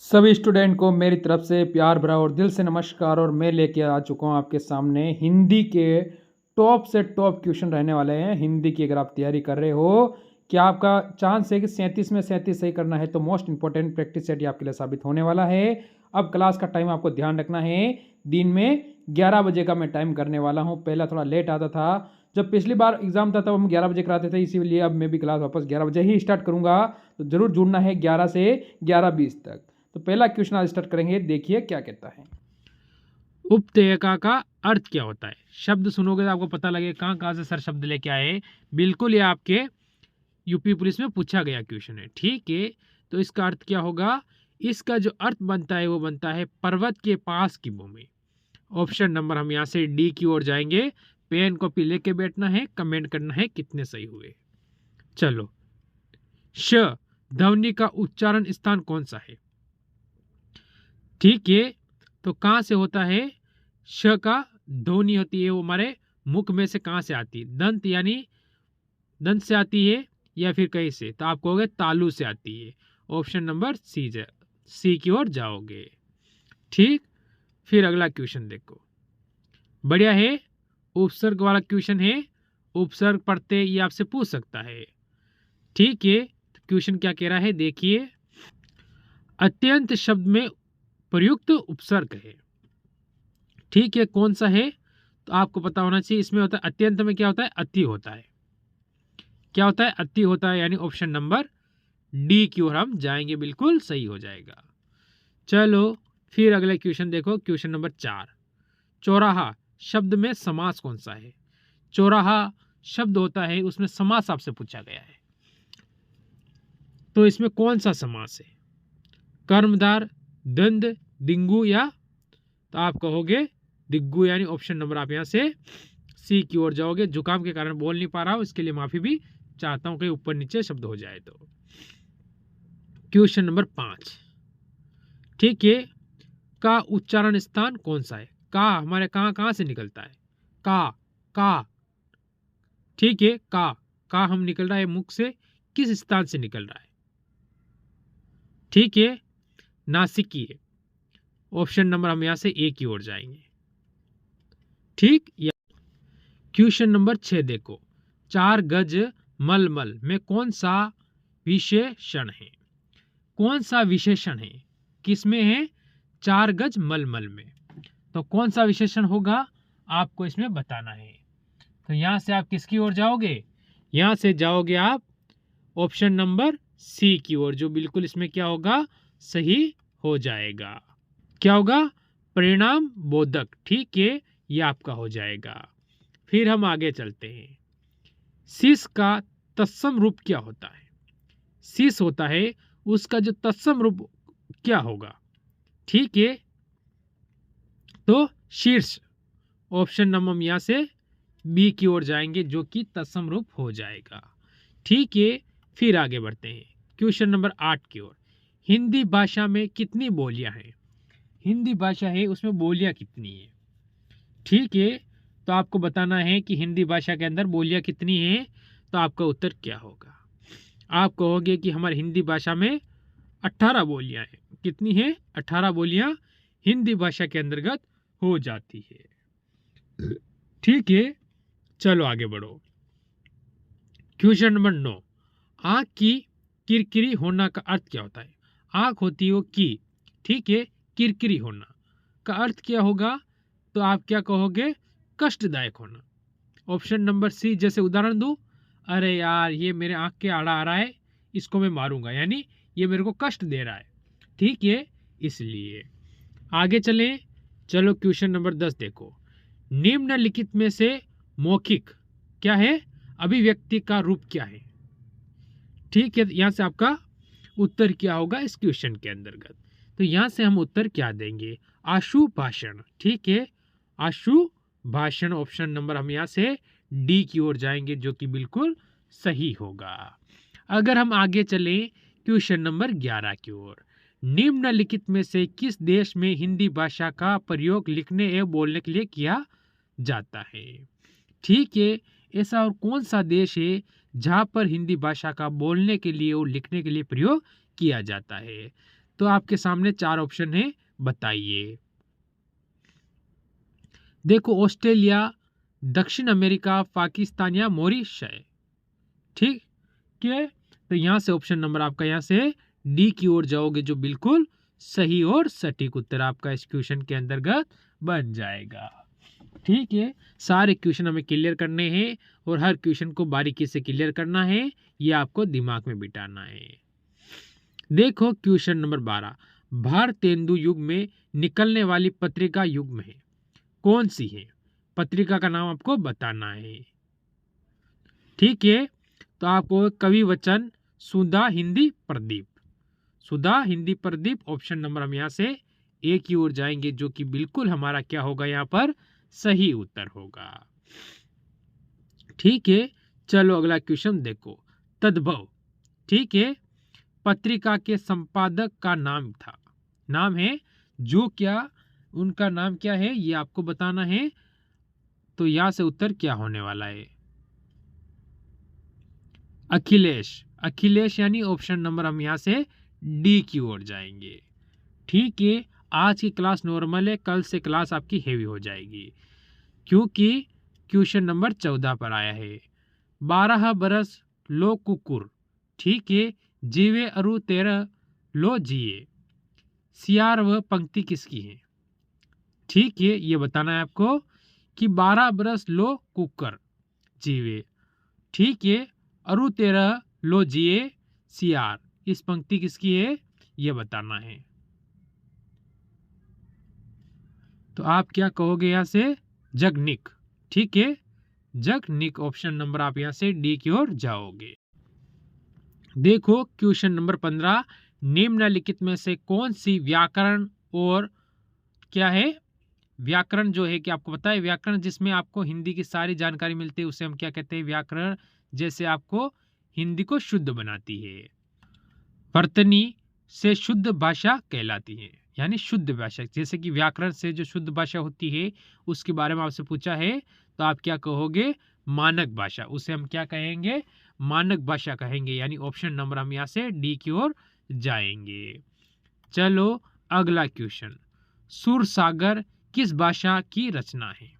सभी स्टूडेंट को मेरी तरफ से प्यार भरा और दिल से नमस्कार। और मैं लेके आ चुका हूँ आपके सामने हिंदी के टॉप से टॉप क्वेश्चन रहने वाले हैं। हिंदी की अगर आप तैयारी कर रहे हो कि आपका चांस है कि 37 में 37 सही करना है, तो मोस्ट इंपॉर्टेंट प्रैक्टिस सेट आपके लिए साबित होने वाला है। अब क्लास का टाइम आपको ध्यान रखना है। दिन में 11 बजे का मैं टाइम करने वाला हूँ। पहला थोड़ा लेट आता था, जब पिछली बार एग्जाम था तब हम 11 बजे कराते थे, इसीलिए अब मैं भी क्लास वापस 11 बजे ही स्टार्ट करूंगा। तो जरूर जुड़ना है 11 से 11:20 तक। तो पहला क्वेश्चन आज स्टार्ट करेंगे, देखिए क्या कहता है। उपत्यका का अर्थ क्या होता है? शब्द सुनोगे तो आपको पता लगे कहाँ कहाँ से सर शब्द लेके आए। बिल्कुल ये आपके यूपी पुलिस में पूछा गया क्वेश्चन है। ठीक है, तो इसका अर्थ क्या होगा? इसका जो अर्थ बनता है वो बनता है पर्वत के पास की भूमि। ऑप्शन नंबर हम यहाँ से डी की ओर जाएंगे। पेन कॉपी लेके बैठना है, कमेंट करना है कितने सही हुए। चलो, श ध्वनि का उच्चारण स्थान कौन सा है? ठीक है, तो कहाँ से होता है? श का ध्वनि होती है वो हमारे मुख में से कहाँ से आती है? दंत यानी दंत से आती है या फिर कहीं से? तो आप कहोगे तालु से आती है। ऑप्शन नंबर सी की ओर जाओगे। ठीक, फिर अगला क्वेश्चन देखो, बढ़िया है। उपसर्ग वाला क्वेश्चन है। उपसर्ग पढ़ते ये आपसे पूछ सकता है। ठीक है, तो क्वेश्चन क्या कह रहा है देखिए। अत्यंत शब्द में प्रयुक्त उपसर्ग है। ठीक है, कौन सा है? तो आपको पता होना चाहिए। इसमें होता है अत्यंत में क्या होता है? अति होता है। क्या होता है? अति होता है, यानी ऑप्शन नंबर डी की ओर हम जाएंगे, बिल्कुल सही हो जाएगा। चलो, फिर अगले क्वेश्चन देखो, क्वेश्चन नंबर 4। चौराहा शब्द में समास कौन सा है? चौराहा शब्द होता है, उसमें समास आपसे पूछा गया है, तो इसमें कौन सा समास है? कर्मधार, द्वंद्व, दिंगु या? तो आप कहोगे दिग्गु, यानी ऑप्शन नंबर आप यहां से सी की ओर जाओगे। जुकाम के कारण बोल नहीं पा रहा हूं, इसके लिए माफी भी चाहता हूं, कहीं ऊपर नीचे शब्द हो जाए तो। Question number 5। ठीक है, का उच्चारण स्थान कौन सा है? का हमारे कहां कहां से निकलता है? का। ठीक है, का हम निकल रहा है मुख से, किस स्थान से निकल रहा है? ठीक है, नासिकी है। ऑप्शन नंबर हम यहां से ए की ओर जाएंगे। ठीक, या क्वेश्चन नंबर 6 देखो। 4 गज मलमल में कौन सा विशेषण है? कौन सा विशेषण है? किसमें है? 4 गज मलमल में। तो कौन सा विशेषण होगा आपको इसमें बताना है। तो यहां से आप किसकी ओर जाओगे? यहां से जाओगे आप ऑप्शन नंबर सी की ओर, जो बिल्कुल इसमें क्या होगा? सही हो जाएगा। क्या होगा? परिणाम बोधक। ठीक है, ये आपका हो जाएगा। फिर हम आगे चलते हैं। शीश का तत्सम रूप क्या होता है? शीश होता है, उसका जो तत्सम रूप क्या होगा? ठीक है, तो शीर्ष। ऑप्शन नंबर हम यहां से बी की ओर जाएंगे, जो कि तत्सम रूप हो जाएगा। ठीक है, फिर आगे बढ़ते हैं क्वेश्चन नंबर 8 की ओर। हिंदी भाषा में कितनी बोलियां हैं? हिंदी भाषा है, उसमें बोलियां कितनी है? ठीक है, तो आपको बताना है कि हिंदी भाषा के अंदर बोलियां कितनी हैं। तो आपका उत्तर क्या होगा? आप कहोगे कि हमारी हिंदी भाषा में 18 बोलियां हैं। कितनी है? 18 बोलियां हिंदी भाषा के अंतर्गत हो जाती है। ठीक है, चलो आगे बढ़ो। Question number 9। आंख की किरकिरी होना का अर्थ क्या होता है? आंख होती है वो की, ठीक है, किरकिरी होना का अर्थ क्या होगा? तो आप क्या कहोगे? कष्टदायक होना। ऑप्शन नंबर सी, जैसे उदाहरण दूं, अरे यार ये मेरे आंख के आड़ा आ रहा है, इसको मैं मारूंगा, यानी ये मेरे को कष्ट दे रहा है। ठीक है, इसलिए आगे चलें। चलो, क्वेश्चन नंबर 10 देखो। निम्नलिखित में से मौखिक क्या है? अभिव्यक्ति का रूप क्या है? ठीक है, यहां से आपका उत्तर क्या होगा इस क्वेश्चन के अंतर्गत? तो यहां से हम उत्तर क्या देंगे? आशु भाषण। ठीक है, आशु भाषण। ऑप्शन नंबर हम यहां से डी की ओर जाएंगे, जो कि बिल्कुल सही होगा। अगर हम आगे चलें क्वेश्चन नंबर 11 की ओर। निम्नलिखित में से किस देश में हिंदी भाषा का प्रयोग लिखने एवं बोलने के लिए किया जाता है? ठीक है, ऐसा और कौन सा देश है जहां पर हिंदी भाषा का बोलने के लिए और लिखने के लिए प्रयोग किया जाता है? तो आपके सामने 4 ऑप्शन है, बताइए। देखो, ऑस्ट्रेलिया, दक्षिण अमेरिका, पाकिस्तान या मॉरिशस। ठीक है, तो यहां से ऑप्शन नंबर आपका यहां से डी की ओर जाओगे, जो बिल्कुल सही और सटीक उत्तर आपका इस क्वेश्चन के अंतर्गत बन जाएगा। ठीक है, सारे क्वेश्चन हमें क्लियर करने हैं और हर क्वेश्चन को बारीकी से क्लियर करना है, ये आपको दिमाग में बिठाना है। देखो क्वेश्चन नंबर 12, भारतेंदु युग में निकलने वाली पत्रिका युग्म है, कौन सी है? पत्रिका का नाम आपको बताना है। ठीक है, तो आपको कवि वचन, सुधा, हिंदी प्रदीप। सुधा, हिंदी प्रदीप, ऑप्शन नंबर हम यहाँ से ए की ओर जाएंगे, जो कि बिल्कुल हमारा क्या होगा यहाँ पर सही उत्तर होगा। ठीक है, चलो अगला क्वेश्चन देखो, तद्भव। ठीक है, पत्रिका के संपादक का नाम था, नाम है जो, क्या उनका नाम क्या है ये आपको बताना है। तो यहां से उत्तर क्या होने वाला है? अखिलेश। अखिलेश यानी ऑप्शन नंबर हम यहां से डी की ओर जाएंगे। ठीक है, आज की क्लास नॉर्मल है, कल से क्लास आपकी हेवी हो जाएगी, क्योंकि क्वेश्चन नंबर 14 पर आया है, 12 बरस लो कुकुर। ठीक है, जीवे अरु 13 लो जिए, सियार व पंक्ति किसकी है? ठीक है, ये बताना है आपको कि 12 बरस लो कुकर जीवे, ठीक है, अरु 13 लो जिए सियार, इस पंक्ति किसकी है ये बताना है। तो आप क्या कहोगे यहां से? जगनिक। ठीक है, जगनिक, ऑप्शन नंबर आप यहां से डी की ओर जाओगे। देखो क्वेश्चन नंबर 15, निम्नलिखित में से कौन सी व्याकरण और क्या है, व्याकरण जो है कि आपको पता है, व्याकरण जिसमें आपको हिंदी की सारी जानकारी मिलती है उसे हम क्या कहते हैं? व्याकरण, जैसे आपको हिंदी को शुद्ध बनाती है। वर्तनी से शुद्ध भाषा कहलाती है, यानी शुद्ध भाषा, जैसे कि व्याकरण से जो शुद्ध भाषा होती है उसके बारे में आपसे पूछा है, तो आप क्या कहोगे? मानक भाषा, उसे हम क्या कहेंगे? मानक भाषा कहेंगे, यानी ऑप्शन नंबर हम यहाँ से डी की ओर जाएंगे। चलो अगला क्वेश्चन, सूरसागर किस भाषा की रचना है?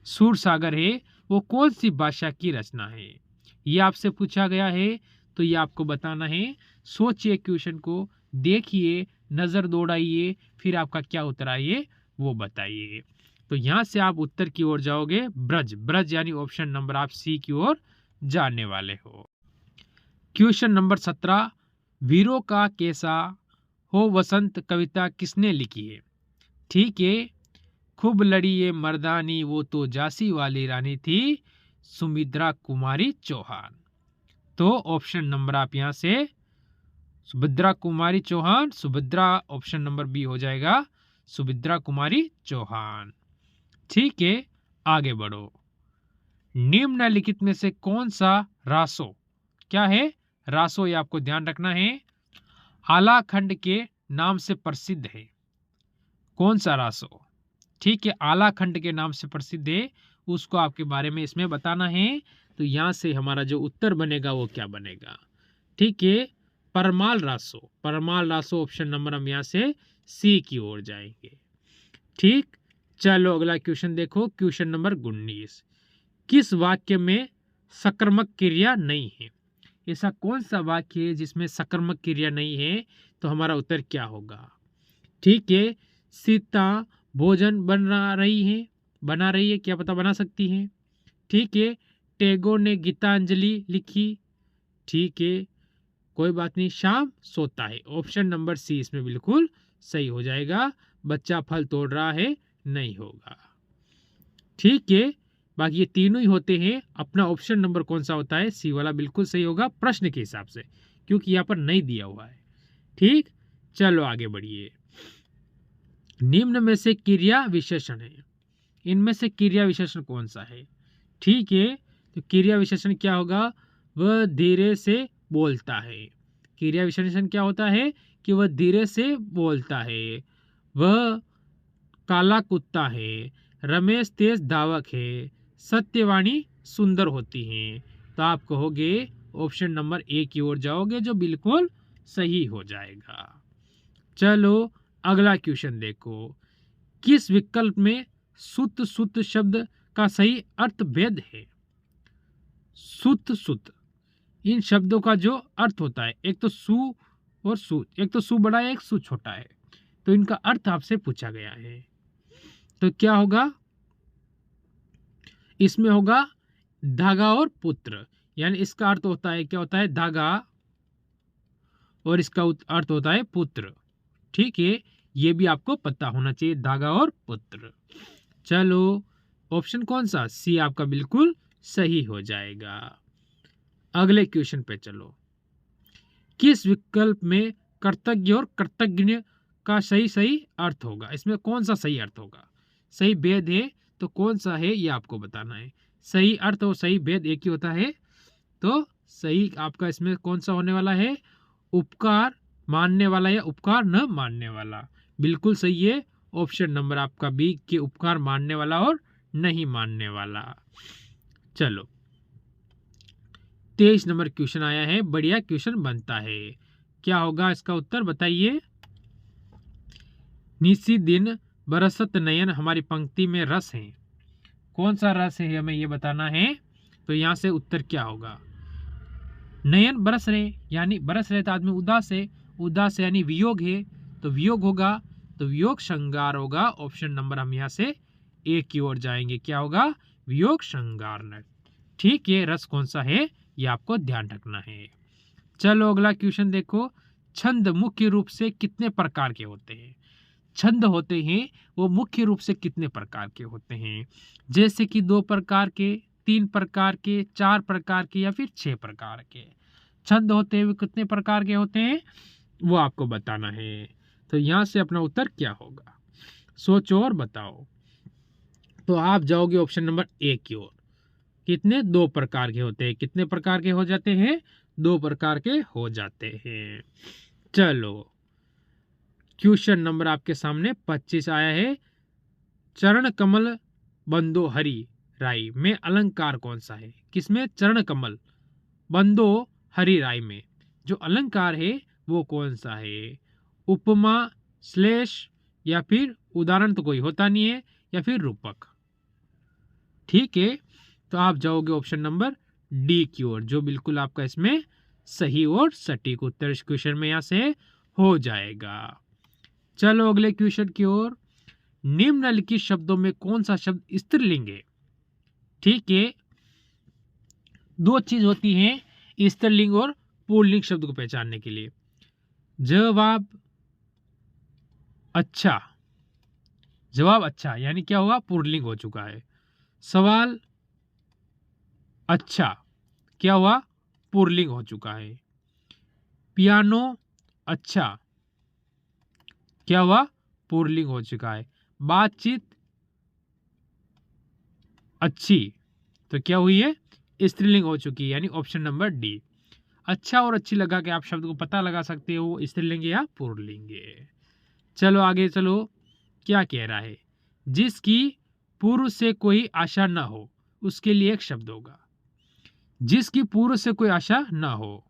सूरसागर है वो कौन सी भाषा की रचना है, ये आपसे पूछा गया है, तो ये आपको बताना है। सोचिए क्वेश्चन को, देखिए, नजर दौड़ाइए, फिर आपका क्या उत्तर आइए वो बताइए। तो यहां से आप उत्तर की ओर जाओगे, ब्रज। ब्रज यानी ऑप्शन नंबर आप सी की ओर जाने वाले हो। क्वेश्चन नंबर 17, वीरों का कैसा हो वसंत कविता किसने लिखी है? ठीक है, खूब लड़ी ये मर्दानी वो तो झांसी वाली रानी थी, सुमित्रा कुमारी चौहान। तो ऑप्शन नंबर आप यहां से Subhadra Kumari Chauhan, Subhadra option number B हो जाएगा, सुभद्रा कुमारी चौहान। ठीक है, आगे बढ़ो। निम्नलिखित में से कौन सा रासो, क्या है रासो, ये आपको ध्यान रखना है, आलाखंड के नाम से प्रसिद्ध है? कौन सा रासो? ठीक है, आलाखंड के नाम से प्रसिद्ध है, उसको आपके बारे में इसमें बताना है। तो यहां से हमारा जो उत्तर बनेगा वो क्या बनेगा? ठीक है, परमाल रासो। परमाल रासो, ऑप्शन नंबर हम यहां से सी की ओर जाएंगे। ठीक, चलो अगला क्वेश्चन देखो, क्वेश्चन नंबर 19, किस वाक्य में सकर्मक क्रिया नहीं है? ऐसा कौन सा वाक्य है जिसमें सकर्मक क्रिया नहीं है? तो हमारा उत्तर क्या होगा? ठीक है, सीता भोजन बना रही है, क्या पता बना सकती है। ठीक है, टैगोर ने गीतांजलि लिखी। ठीक है, कोई बात नहीं, शाम सोता है, ऑप्शन नंबर सी इसमें बिल्कुल सही हो जाएगा। बच्चा फल तोड़ रहा है, नहीं होगा। ठीक है, बाकी ये तीनों ही होते हैं, अपना ऑप्शन नंबर कौन सा होता है? सी वाला बिल्कुल सही होगा प्रश्न के हिसाब से, क्योंकि यहाँ पर नहीं दिया हुआ है। ठीक, चलो आगे बढ़िए। निम्न में से क्रिया विशेषण है, इनमें से क्रिया विशेषण कौन सा है? ठीक है, तो क्रिया विशेषण क्या होगा? वह धीरे से बोलता है। क्रिया विशेषण क्या होता है कि वह धीरे से बोलता है, वह काला कुत्ता है, रमेश तेज धावक है, सत्यवाणी सुंदर होती हैं। तो आप कहोगे ऑप्शन नंबर ए की ओर जाओगे, जो बिल्कुल सही हो जाएगा। चलो अगला क्वेश्चन देखो, किस विकल्प में सुत सुत शब्द का सही अर्थ भेद है? सुत सुत, इन शब्दों का जो अर्थ होता है, एक तो सु और सु, एक तो सु बड़ा है, एक सु छोटा है, तो इनका अर्थ आपसे पूछा गया है। तो क्या होगा इसमें? होगा धागा और पुत्र, यानी इसका अर्थ होता है, क्या होता है? धागा, और इसका अर्थ होता है पुत्र। ठीक है, ये भी आपको पता होना चाहिए, धागा और पुत्र। चलो ऑप्शन कौन सा? सी आपका बिल्कुल सही हो जाएगा। अगले क्वेश्चन पे चलो, किस विकल्प में कर्तज्ञ और कृतज्ञ का सही सही अर्थ होगा? इसमें कौन सा सही अर्थ होगा? सही भेद है तो कौन सा है ये आपको बताना है। सही अर्थ और सही भेद एक ही होता है, तो सही आपका इसमें कौन सा होने वाला है? उपकार मानने वाला या उपकार न मानने वाला। बिल्कुल सही है ऑप्शन नंबर आपका बी के उपकार मानने वाला और नहीं मानने वाला। चलो 23 नंबर क्वेश्चन आया है, बढ़िया क्वेश्चन बनता है। क्या होगा इसका उत्तर बताइए। निसी दिन बरसत नयन, हमारी पंक्ति में रस है, कौन सा रस है हमें ये बताना है। तो यहां से उत्तर क्या होगा? नयन बरस रहे, यानी बरस रहे तो आदमी उदास है, उदास यानी वियोग है, तो वियोग होगा, तो वियोग श्रृंगार होगा। ऑप्शन नंबर हम यहाँ से ए की ओर जाएंगे, क्या होगा? वियोग श्रृंगार नट। ठीक है, रस कौन सा है ये आपको ध्यान रखना है। चलो अगला क्वेश्चन देखो, छंद मुख्य रूप से कितने प्रकार के होते हैं? छंद होते हैं वो मुख्य रूप से कितने प्रकार के होते हैं? जैसे कि 2 प्रकार के, 3 प्रकार के, 4 प्रकार के या फिर 6 प्रकार के छंद होते हैं। वो कितने प्रकार के होते हैं वो आपको बताना है। तो यहां से अपना उत्तर क्या होगा सोचो और बताओ। तो आप जाओगे ऑप्शन नंबर ए की ओर। कितने? 2 प्रकार के होते हैं। कितने प्रकार के हो जाते हैं? 2 प्रकार के हो जाते हैं। चलो क्वेश्चन नंबर आपके सामने 25 आया है, चरण कमल बंदो हरि राई में अलंकार कौन सा है? किसमें? चरण कमल बंदो हरि राई में जो अलंकार है वो कौन सा है? उपमा, श्लेष, या फिर उदाहरण तो कोई होता नहीं है, या फिर रूपक। ठीक है, तो आप जाओगे ऑप्शन नंबर डी की ओर, जो बिल्कुल आपका इसमें सही और सटीक उत्तर इस क्वेश्चन में यहां से हो जाएगा। चलो अगले क्वेश्चन की ओर, निम्नलिखित शब्दों में कौन सा शब्द स्त्रीलिंग है? ठीक है, 2 चीज होती हैं स्त्रीलिंग और पुल्लिंग शब्द को पहचानने के लिए। जवाब अच्छा, जवाब अच्छा यानी क्या हुआ? पुल्लिंग हो चुका है। सवाल अच्छा, क्या हुआ? पुल्लिंग हो चुका है। पियानो अच्छा, क्या हुआ? पुल्लिंग हो चुका है। बातचीत अच्छी, तो क्या हुई है? स्त्रीलिंग हो चुकी है, यानी ऑप्शन नंबर डी। अच्छा और अच्छी लगा के आप शब्द को पता लगा सकते हो स्त्रीलिंग या पुल्लिंग है। चलो आगे चलो, क्या कह रहा है? जिसकी पूर्व से कोई आशा ना हो उसके लिए एक शब्द होगा। जिसकी पूर्व से कोई आशा ना हो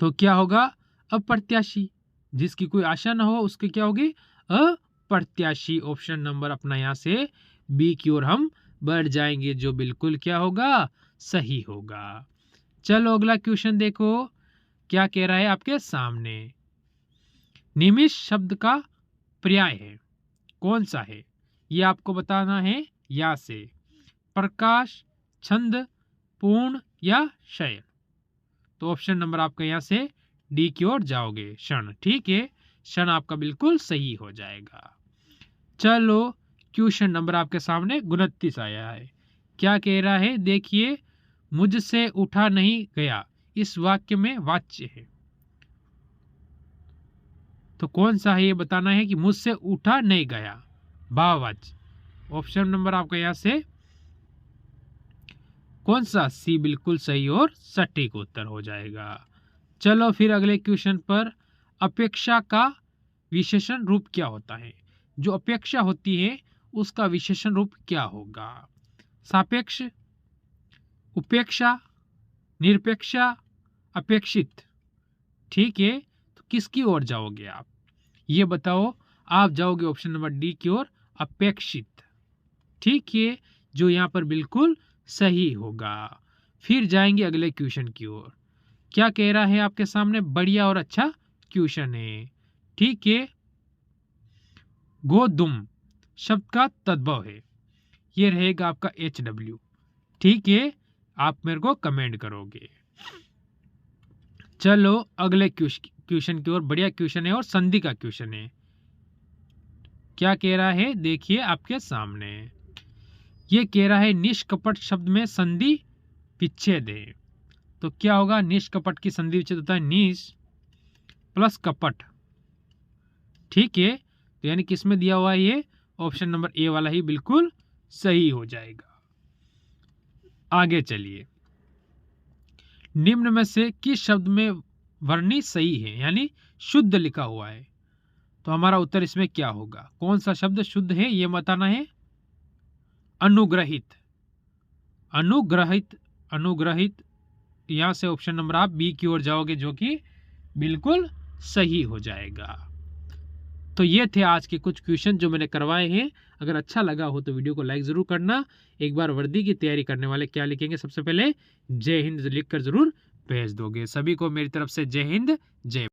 तो क्या होगा? अप्रत्याशी। जिसकी कोई आशा ना हो उसके क्या होगी? अप्रत्याशी। ऑप्शन नंबर अपना यहां से बी की ओर हम बढ़ जाएंगे, जो बिल्कुल क्या होगा? सही होगा। चलो अगला क्वेश्चन देखो, क्या कह रहा है आपके सामने। निमिष शब्द का पर्याय है, कौन सा है ये आपको बताना है। या से प्रकाश, छंद, पूर्ण या शयन। तो ऑप्शन नंबर आपका यहां से डी की ओर जाओगे, क्षण। ठीक है, क्षण आपका बिल्कुल सही हो जाएगा। चलो क्वेश्चन नंबर आपके सामने 29 आया है, क्या कह रहा है देखिए। मुझसे उठा नहीं गया इस वाक्य में वाच्य है, तो कौन सा है ये बताना है कि मुझसे उठा नहीं गया, भाववाच्य। ऑप्शन नंबर आपका यहां से कौन सा? सी बिल्कुल सही और सटीक उत्तर हो जाएगा। चलो फिर अगले क्वेश्चन पर, अपेक्षा का विशेषण रूप क्या होता है? जो अपेक्षा होती है उसका विशेषण रूप क्या होगा? सापेक्ष, उपेक्षा, निरपेक्षा, अपेक्षित। ठीक है, तो किसकी ओर जाओगे आप, ये बताओ। आप जाओगे ऑप्शन नंबर डी की ओर, अपेक्षित। ठीक है, जो यहाँ पर बिल्कुल सही होगा। फिर जाएंगे अगले क्वेश्चन की ओर। क्या कह रहा है आपके सामने, बढ़िया और अच्छा क्वेश्चन है। ठीक है, गोदुम शब्द का तद्भव है, ये रहेगा आपका HW। ठीक है, आप मेरे को कमेंट करोगे। चलो अगले क्वेश्चन की ओर। बढ़िया क्वेश्चन है और संधि का क्वेश्चन है। क्या कह रहा है, देखिए आपके सामने। ये कह रहा है निष्कपट शब्द में संधि विच्छेद है। तो क्या होगा, निष्कपट की संधि विच्छेद होता है निष प्लस कपट। ठीक है, तो यानी किसमें दिया हुआ है, ये ऑप्शन नंबर ए वाला ही बिल्कुल सही हो जाएगा। आगे चलिए, निम्न में से किस शब्द में वर्णी सही है, यानी शुद्ध लिखा हुआ है। तो हमारा उत्तर इसमें क्या होगा, कौन सा शब्द शुद्ध है ये बताना है। अनुग्रहित, अनुग्रहित, अनुग्रहित। यहां से ऑप्शन नंबर आप बी की ओर जाओगे, जो कि बिल्कुल सही हो जाएगा। तो ये थे आज के कुछ क्वेश्चन जो मैंने करवाए हैं। अगर अच्छा लगा हो तो वीडियो को लाइक जरूर करना। एक बार वर्दी की तैयारी करने वाले क्या लिखेंगे, सबसे पहले जय हिंद लिखकर जरूर भेज दोगे। सभी को मेरी तरफ से जय हिंद, जय